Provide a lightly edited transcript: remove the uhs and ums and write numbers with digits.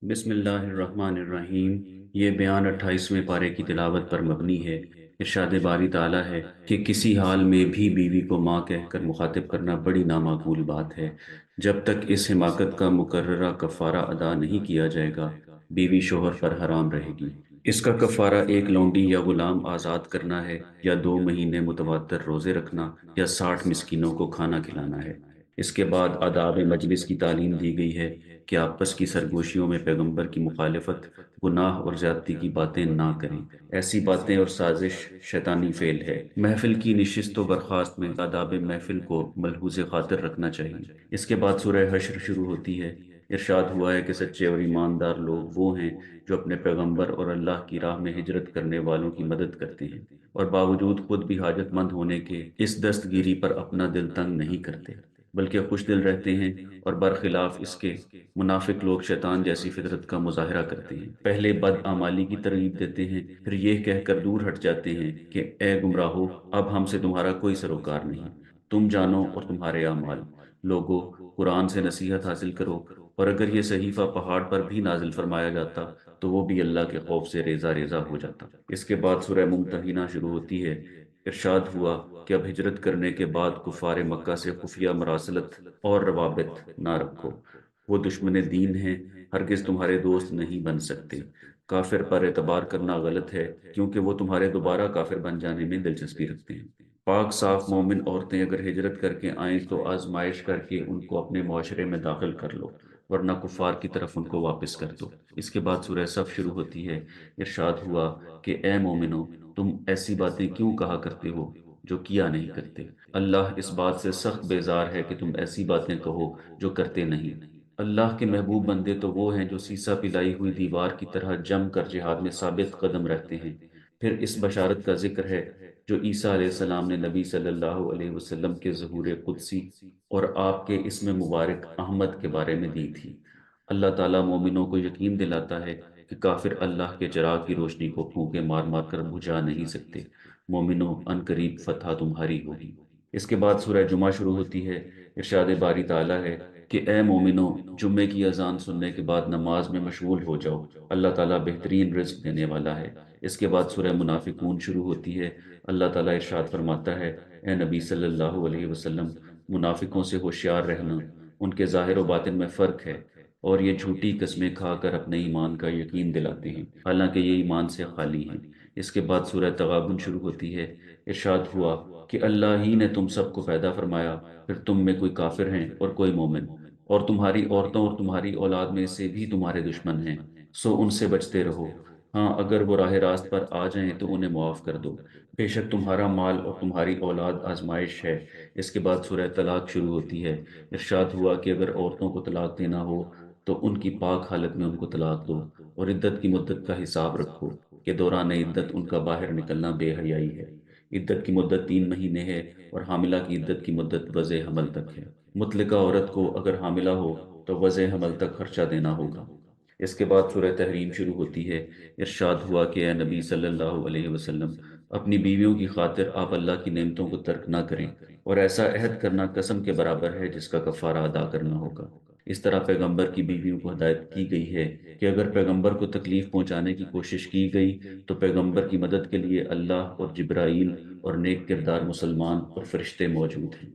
بسم اللہ الرحمن الرحیم۔ یہ بیان 28ویں پارے کی تلاوت پر مبنی ہے۔ ارشاد باری تعالیٰ ہے کہ کسی حال میں بھی بیوی کو ماں کہہ کر مخاطب کرنا بڑی نامعقول بات ہے۔ جب تک اس حماقت کا مقررہ کفارہ ادا نہیں کیا جائے گا، بیوی شوہر پر حرام رہے گی۔ اس کا کفارہ ایک لونڈی یا غلام آزاد کرنا ہے، یا 2 مہینے متواتر روزے رکھنا، یا 60 مسکینوں کو کھانا کھلانا ہے۔ اس کے بعد آداب مجلس کی تعلیم دی گئی ہے کہ آپس کی سرگوشیوں میں پیغمبر کی مخالفت، گناہ اور زیادتی کی باتیں نہ کریں۔ ایسی باتیں اور سازش شیطانی فعل ہے۔ محفل کی نشست و برخاست میں آداب محفل کو ملحوظ خاطر رکھنا چاہیے۔ اس کے بعد سورہ حشر شروع ہوتی ہے۔ ارشاد ہوا ہے کہ سچے اور ایماندار لوگ وہ ہیں جو اپنے پیغمبر اور اللہ کی راہ میں ہجرت کرنے والوں کی مدد کرتے ہیں، اور باوجود خود بھی حاجت مند ہونے کے اس دستگیری پر اپنا دل تنگ نہیں کرتے، بلکہ خوش دل رہتے ہیں، اور برخلاف اس کے منافق لوگ شیطان جیسی فطرت کا مظاہرہ کرتے ہیں۔ پہلے بد اعمالی کی ترغیب دیتے ہیں، پھر یہ کہہ کر دور ہٹ جاتے ہیں کہ اے گمراہو، اب ہم سے تمہارا کوئی سروکار نہیں، تم جانو اور تمہارے اعمال۔ لوگو، قرآن سے نصیحت حاصل کرو، اور اگر یہ صحیفہ پہاڑ پر بھی نازل فرمایا جاتا تو وہ بھی اللہ کے خوف سے ریزہ ریزہ ہو جاتا۔ اس کے بعد سورہ ممتحنہ شروع ہوتی ہے۔ ارشاد ہوا کہ اب ہجرت کرنے کے بعد کفار مکہ سے خفیہ مراسلت اور روابط نہ رکھو۔ وہ دشمن دین ہیں، ہرگز تمہارے دوست نہیں بن سکتے۔ کافر پر اعتبار کرنا غلط ہے، کیونکہ وہ تمہارے دوبارہ کافر بن جانے میں دلچسپی رکھتے ہیں۔ پاک صاف مومن عورتیں اگر ہجرت کر کے آئیں تو آزمائش کر کے ان کو اپنے معاشرے میں داخل کر لو، ورنہ کفار کی طرف ان کو واپس کر دو۔ اس کے بعد سورہ صف شروع ہوتی ہے۔ ارشاد ہوا کہ اے مومنو، تم ایسی باتیں کیوں کہا کرتے ہو جو کیا نہیں کرتے؟ اللہ اس بات سے سخت بیزار ہے کہ تم ایسی باتیں کہو جو کرتے نہیں۔ اللہ کے محبوب بندے تو وہ ہیں جو سیسا پلائی ہوئی دیوار کی طرح جم کر جہاد میں ثابت قدم رہتے ہیں۔ پھر اس بشارت کا ذکر ہے جو عیسیٰ علیہ السلام نے نبی صلی اللہ علیہ وسلم کے ظہور قدسی اور آپ کے اسم مبارک احمد کے بارے میں دی تھی۔ اللہ تعالیٰ مومنوں کو یقین دلاتا ہے کہ کافر اللہ کے چراغ کی روشنی کو پھونکے مار مار کر بجھا نہیں سکتے۔ مومنوں، ان قریب فتح تمہاری ہوگی۔ اس کے بعد سورہ جمعہ شروع ہوتی ہے۔ ارشاد باری تعالیٰ ہے کہ اے مومنوں، جمعے کی اذان سننے کے بعد نماز میں مشغول ہو جاؤ، اللہ تعالیٰ بہترین رزق دینے والا ہے۔ اس کے بعد سورہ منافقون شروع ہوتی ہے۔ اللہ تعالیٰ ارشاد فرماتا ہے، اے نبی صلی اللہ علیہ وسلم، منافقوں سے ہوشیار رہنا، ان کے ظاہر و باطن میں فرق ہے، اور یہ جھوٹی قسمیں کھا کر اپنے ایمان کا یقین دلاتے ہیں، حالانکہ یہ ایمان سے خالی ہیں۔ اس کے بعد سورہ تغابن شروع ہوتی ہے۔ ارشاد ہوا کہ اللہ ہی نے تم سب کو پیدا فرمایا، پھر تم میں کوئی کافر ہیں اور کوئی مومن، اور تمہاری عورتوں اور تمہاری اولاد میں سے بھی تمہارے دشمن ہیں، سو ان سے بچتے رہو۔ ہاں، اگر وہ راہ راست پر آ جائیں تو انہیں معاف کر دو، بے شک تمہارا مال اور تمہاری اولاد آزمائش ہے۔ اس کے بعد سورہ طلاق شروع ہوتی ہے۔ ارشاد ہوا کہ اگر عورتوں کو طلاق دینا ہو تو ان کی پاک حالت میں ان کو طلاق دو، اور عدت کی مدت کا حساب رکھو کہ دوران عدت ان کا باہر نکلنا بے حیائی ہے۔ عدت کی مدت 3 مہینے ہے، اور حاملہ کی عدت کی مدت وضع حمل تک ہے۔ مطلقہ عورت کو اگر حاملہ ہو تو وضع حمل تک خرچہ دینا ہوگا۔ اس کے بعد سورہ تحریم شروع ہوتی ہے۔ ارشاد ہوا کہ اے نبی صلی اللہ علیہ وسلم، اپنی بیویوں کی خاطر آپ اللہ کی نعمتوں کو ترک نہ کریں، اور ایسا عہد کرنا قسم کے برابر ہے جس کا کفارہ ادا کرنا ہوگا۔ اس طرح پیغمبر کی بیویوں کو ہدایت کی گئی ہے کہ اگر پیغمبر کو تکلیف پہنچانے کی کوشش کی گئی تو پیغمبر کی مدد کے لیے اللہ اور جبرائیل اور نیک کردار مسلمان اور فرشتے موجود ہیں۔